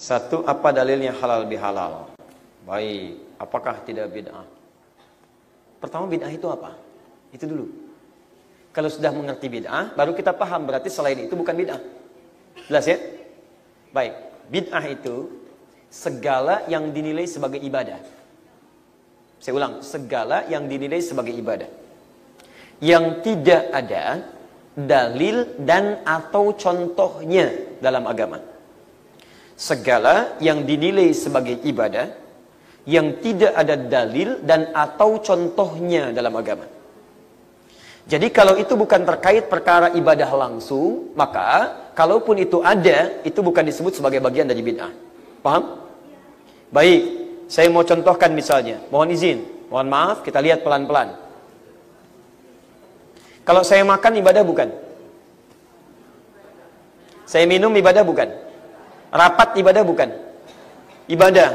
Satu, apa dalilnya halal bihalal? Baik, apakah tidak bid'ah? Pertama, bid'ah itu apa? Itu dulu. Kalau sudah mengerti bid'ah, baru kita paham berarti selain itu bukan bid'ah. Jelas ya? Baik, bid'ah itu segala yang dinilai sebagai ibadah. Saya ulang, segala yang dinilai sebagai ibadah yang tidak ada dalil dan atau contohnya dalam agama. Segala yang dinilai sebagai ibadah yang tidak ada dalil dan atau contohnya dalam agama. Jadi kalau itu bukan terkait perkara ibadah langsung, maka kalaupun itu ada, itu bukan disebut sebagai bagian dari bid'ah. Paham? Baik, saya mau contohkan misalnya. Mohon izin, mohon maaf, kita lihat pelan-pelan. Kalau saya makan, ibadah bukan? Saya minum, ibadah bukan? Rapat, ibadah bukan? Ibadah.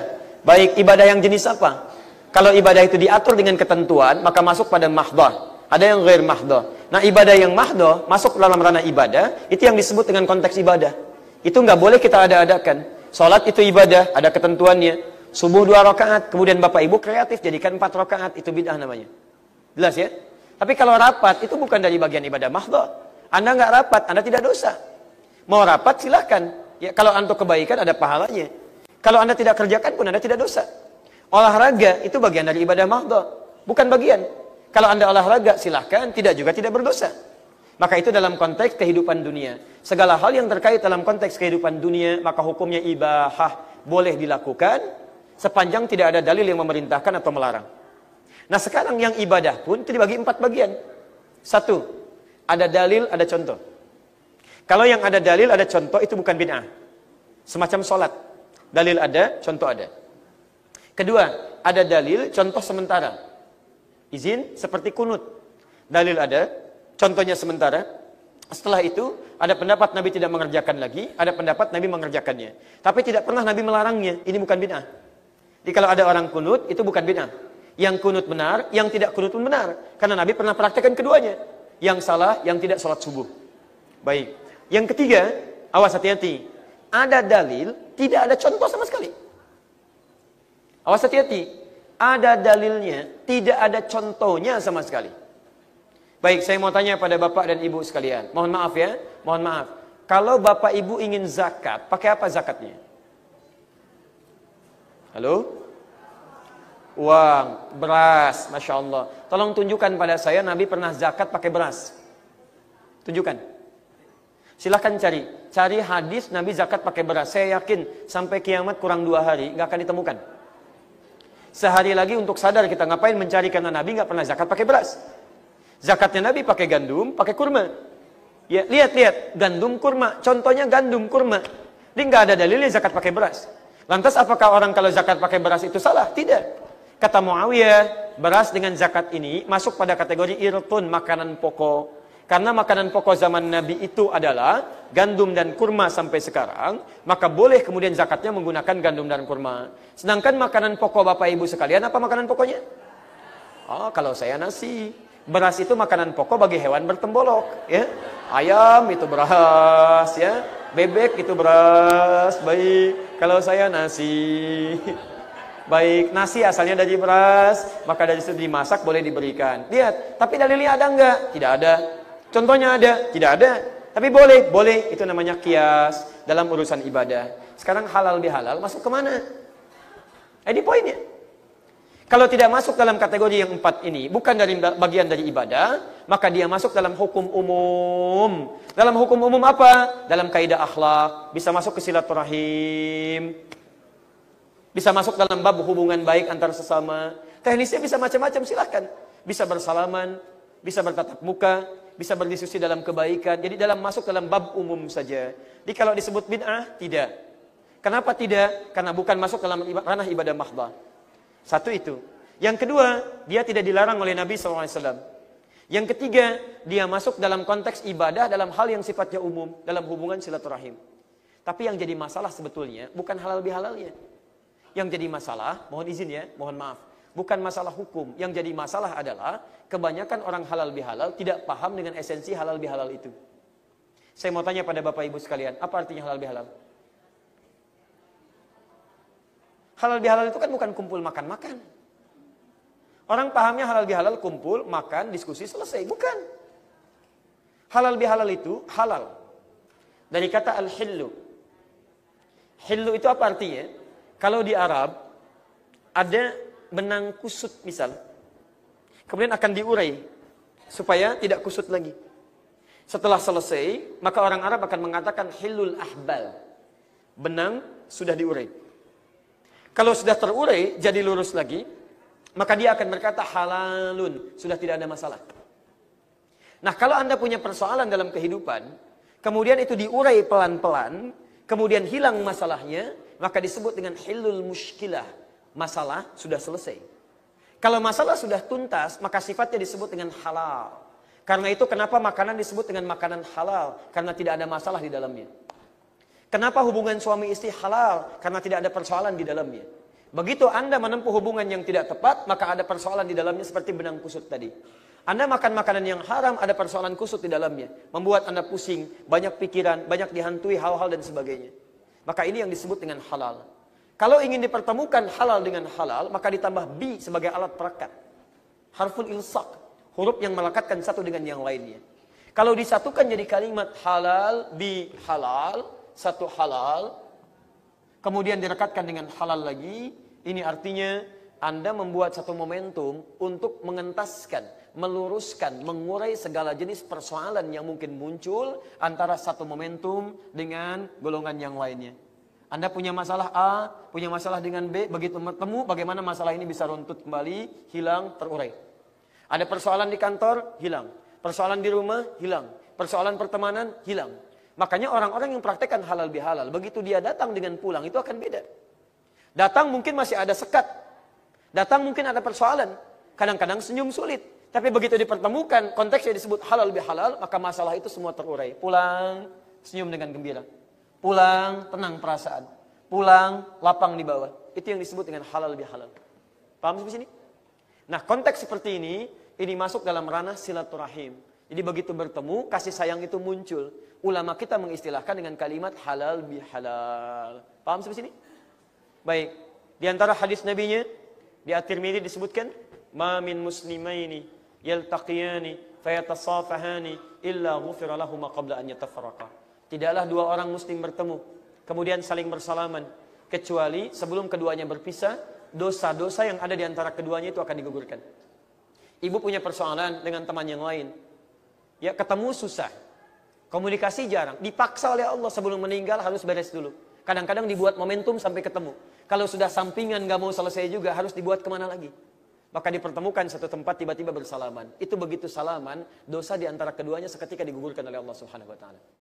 Baik, ibadah yang jenis apa? Kalau ibadah itu diatur dengan ketentuan, maka masuk pada mahdoh. Ada yang ghair mahdoh. Nah, ibadah yang mahdoh, masuk dalam ranah ibadah, itu yang disebut dengan konteks ibadah. Itu nggak boleh kita ada-adakan. Sholat itu ibadah, ada ketentuannya. Subuh 2 rakaat, kemudian Bapak Ibu kreatif, jadikan 4 rakaat, itu bid'ah namanya. Jelas ya? Tapi kalau rapat, itu bukan dari bagian ibadah mahdoh. Anda nggak rapat, Anda tidak dosa. Mau rapat, silahkan. Ya, kalau untuk kebaikan ada pahalanya. Kalau Anda tidak kerjakan pun Anda tidak dosa. Olahraga itu bagian dari ibadah mahdoh, bukan bagian. Kalau Anda olahraga silahkan, tidak juga tidak berdosa. Maka itu dalam konteks kehidupan dunia. Segala hal yang terkait dalam konteks kehidupan dunia, maka hukumnya ibahah, boleh dilakukan sepanjang tidak ada dalil yang memerintahkan atau melarang. Nah, sekarang yang ibadah pun itu dibagi 4 bagian. 1, ada dalil, ada contoh. Kalau yang ada dalil, ada contoh, itu bukan bid'ah. Semacam sholat. Dalil ada, contoh ada. Kedua, ada dalil, contoh sementara. Izin, seperti kunut. Dalil ada, contohnya sementara. Setelah itu, ada pendapat Nabi tidak mengerjakan lagi, ada pendapat Nabi mengerjakannya. Tapi tidak pernah Nabi melarangnya. Ini bukan bid'ah. Jadi kalau ada orang kunut, itu bukan bid'ah. Yang kunut benar, yang tidak kunut pun benar. Karena Nabi pernah praktekkan keduanya. Yang salah, yang tidak sholat subuh. Baik. Yang ketiga, awas hati-hati. Ada dalil, tidak ada contoh sama sekali. Awas hati-hati. Ada dalilnya, tidak ada contohnya sama sekali. Baik, saya mau tanya pada Bapak dan Ibu sekalian. Mohon maaf ya, mohon maaf. Kalau Bapak Ibu ingin zakat, pakai apa zakatnya? Halo? Uang, beras, Masya Allah. Tolong tunjukkan pada saya, Nabi pernah zakat pakai beras. Tunjukkan. Silahkan cari hadis Nabi zakat pakai beras. Saya yakin sampai kiamat kurang 2 hari nggak akan ditemukan. Sehari lagi untuk sadar kita ngapain mencari, karena Nabi nggak pernah zakat pakai beras. Zakatnya Nabi pakai gandum, pakai kurma. Ya, lihat gandum kurma. Contohnya gandum kurma. Ini nggak ada dalilnya zakat pakai beras. Lantas apakah orang kalau zakat pakai beras itu salah? Tidak. Kata Muawiyah, beras dengan zakat ini masuk pada kategori irtun, makanan pokok. Karena makanan pokok zaman Nabi itu adalah gandum dan kurma sampai sekarang, maka boleh kemudian zakatnya menggunakan gandum dan kurma. Sedangkan makanan pokok Bapak Ibu sekalian, apa makanan pokoknya? Oh, kalau saya nasi. Beras itu makanan pokok bagi hewan bertembolok, ya. Ayam itu beras, ya. Bebek itu beras. Baik, kalau saya nasi. Baik, nasi asalnya dari beras, maka dari situ dimasak boleh diberikan. Lihat, tapi dalilnya ada enggak? Tidak ada. Contohnya ada? Tidak ada. Tapi boleh, boleh. Itu namanya qiyas dalam urusan ibadah. Sekarang halal bihalal masuk kemana? Ini poinnya. Kalau tidak masuk dalam kategori yang 4 ini, bukan dari bagian dari ibadah, maka dia masuk dalam hukum umum. Dalam hukum umum apa? Dalam kaidah akhlak. Bisa masuk ke silaturahim. Bisa masuk dalam bab hubungan baik antar sesama. Teknisnya bisa macam-macam, silahkan. Bisa bersalaman, bisa bertatap muka, bisa berdiskusi dalam kebaikan. Jadi masuk dalam bab umum saja. Jadi kalau disebut bid'ah, tidak. Kenapa tidak? Karena bukan masuk dalam ranah ibadah mahdoh. Satu itu. Yang kedua, dia tidak dilarang oleh Nabi SAW. Yang ketiga, dia masuk dalam konteks ibadah dalam hal yang sifatnya umum, dalam hubungan silaturahim. Tapi yang jadi masalah sebetulnya bukan halal bihalalnya. Yang jadi masalah, mohon izin ya, mohon maaf. Bukan masalah hukum. Yang jadi masalah adalah kebanyakan orang halal bihalal tidak paham dengan esensi halal bihalal itu. Saya mau tanya pada Bapak Ibu sekalian, apa artinya halal bihalal? Halal bihalal itu kan bukan kumpul makan-makan. Orang pahamnya halal bihalal kumpul, makan, diskusi, selesai. Bukan. Halal bihalal itu halal. Dari kata al-hillu. Hillu itu apa artinya? Kalau di Arab, ada benang kusut misal. Kemudian akan diurai. Supaya tidak kusut lagi. Setelah selesai, maka orang Arab akan mengatakan hillul ahbal. Benang sudah diurai. Kalau sudah terurai, jadi lurus lagi, maka dia akan berkata halalun, sudah tidak ada masalah. Nah, kalau Anda punya persoalan dalam kehidupan, kemudian itu diurai pelan-pelan, kemudian hilang masalahnya, maka disebut dengan hillul mushkilah. Masalah sudah selesai. Kalau masalah sudah tuntas, maka sifatnya disebut dengan halal. Karena itu kenapa makanan disebut dengan makanan halal? Karena tidak ada masalah di dalamnya. Kenapa hubungan suami istri halal? Karena tidak ada persoalan di dalamnya. Begitu Anda menempuh hubungan yang tidak tepat, maka ada persoalan di dalamnya seperti benang kusut tadi. Anda makan makanan yang haram, ada persoalan kusut di dalamnya. Membuat Anda pusing, banyak pikiran, banyak dihantui hal-hal dan sebagainya. Maka ini yang disebut dengan halal. Kalau ingin dipertemukan halal dengan halal, maka ditambah bi sebagai alat perekat. Harful ilsaq, huruf yang melekatkan satu dengan yang lainnya. Kalau disatukan jadi kalimat halal, bi halal, satu halal, kemudian direkatkan dengan halal lagi, ini artinya Anda membuat satu momentum untuk mengentaskan, meluruskan, mengurai segala jenis persoalan yang mungkin muncul antara satu momentum dengan golongan yang lainnya. Anda punya masalah A, punya masalah dengan B, begitu bertemu, bagaimana masalah ini bisa runtut kembali, hilang, terurai. Ada persoalan di kantor, hilang. Persoalan di rumah, hilang. Persoalan pertemanan, hilang. Makanya orang-orang yang praktekkan halal bihalal, begitu dia datang dengan pulang, itu akan beda. Datang mungkin masih ada sekat. Datang mungkin ada persoalan. Kadang-kadang senyum sulit. Tapi begitu dipertemukan, konteksnya disebut halal bihalal, maka masalah itu semua terurai. Pulang, senyum dengan gembira. Pulang, tenang perasaan. Pulang, lapang di bawah. Itu yang disebut dengan halal bihalal. Paham sampai sini? Nah, konteks seperti ini masuk dalam ranah silaturahim. Jadi begitu bertemu, kasih sayang itu muncul. Ulama kita mengistilahkan dengan kalimat halal bihalal. Paham sampai sini? Baik. Di antara hadis nabinya, di At-Tirmidzi disebutkan, "Ma min muslimaini yaltaqiyani fayatasafahani illa ghufira lahum qabla an yatafarraqa." Tidaklah dua orang muslim bertemu, kemudian saling bersalaman, kecuali sebelum keduanya berpisah, dosa-dosa yang ada di antara keduanya itu akan digugurkan. Ibu punya persoalan dengan teman yang lain. Ya, ketemu susah. Komunikasi jarang. Dipaksa oleh Allah sebelum meninggal harus beres dulu. Kadang-kadang dibuat momentum sampai ketemu. Kalau sudah sampingan gak mau selesai juga harus dibuat kemana lagi. Maka dipertemukan satu tempat tiba-tiba bersalaman. Itu begitu salaman, dosa di antara keduanya seketika digugurkan oleh Allah Subhanahu wa taala.